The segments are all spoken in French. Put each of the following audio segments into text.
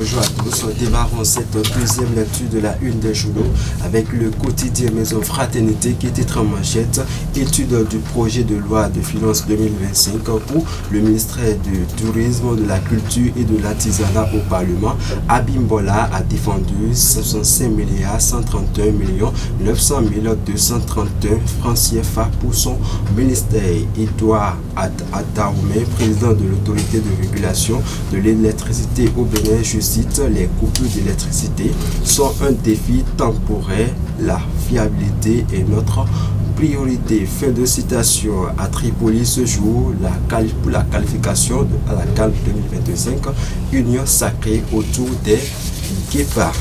Bonjour à tous, démarrons cette deuxième lecture de la une des journaux avec le quotidien Maison Fraternité qui était en manchette, étude du projet de loi de finances 2025 pour le ministère du Tourisme, de la Culture et de l'Artisanat au Parlement. Abimbola a défendu 65 milliards 131 millions 900 231 francs CFA pour son ministère. Edouard Adaoumé, président de l'autorité de régulation de l'électricité au Bénin, je cite, les coupures d'électricité sont un défi temporaire, la fiabilité est notre priorité. Fin de citation. À Tripoli ce jour, pour la qualification à la CAN 2025, union sacrée autour des guépards.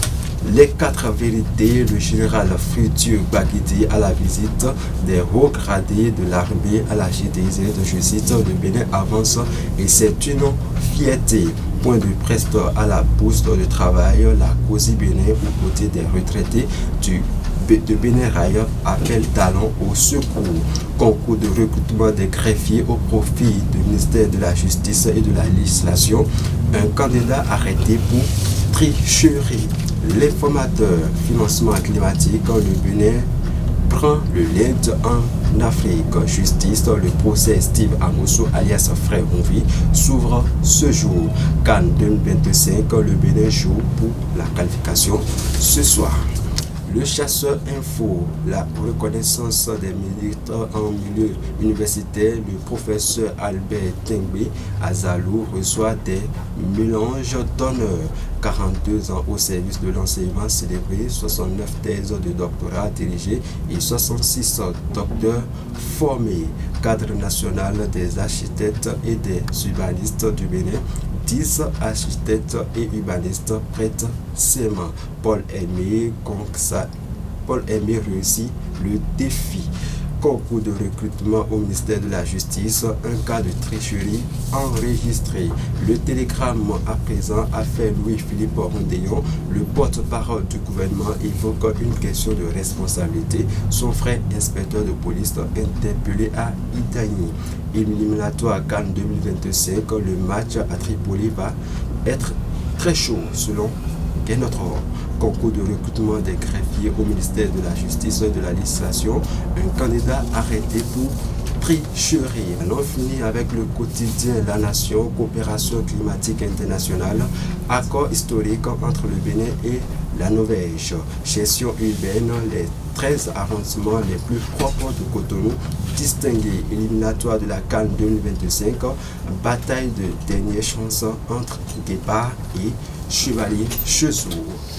Les 4 vérités, le général Fridieux Baguidi à la visite des hauts gradés de l'armée à la GTZ, je cite, le Bénin avance et c'est une fierté. Point de presse à la bourse de travail, la COSI Bénin aux côtés des retraités de Bénin Rail appelle talent au secours. Concours de recrutement des greffiers au profit du ministère de la Justice et de la Législation. Un candidat arrêté pour tricherie. Les formateurs, financement climatique, le Bénin prend le lead en Afrique. Justice, le procès Steve Amosso alias Frère Ronvi s'ouvre ce jour. CAN 2025, le Bénin joue pour la qualification ce soir. Le chasseur info, la reconnaissance des militaires en milieu universitaire, le professeur Albert Tengbe Azalou reçoit des mélanges d'honneur. 42 ans au service de l'enseignement célébré, 69 thèses de doctorat dirigées et 66 docteurs formés. Cadre national des architectes et des urbanistes du Bénin, 10 architectes et urbanistes prêtent serment. Paul Aimé réussit le défi. Concours de recrutement au ministère de la Justice, un cas de tricherie enregistré. Le télégramme à présent a fait Louis-Philippe Rondéon, le porte-parole du gouvernement, évoque une question de responsabilité. Son frère inspecteur de police interpellé à Idani. Éliminatoire CAN 2025, le match à Tripoli va être très chaud selon notre concours de recrutement des greffiers au ministère de la Justice et de la Législation, un candidat arrêté pour tricherie. Allons finir avec le quotidien La Nation, coopération climatique internationale, accord historique entre le Bénin et la Norvège, gestion urbaine, les 13 arrondissements les plus propres de Cotonou, distingués, éliminatoire de la CAN 2025, bataille de dernière chance entre Guépard et Chevalier Chezour.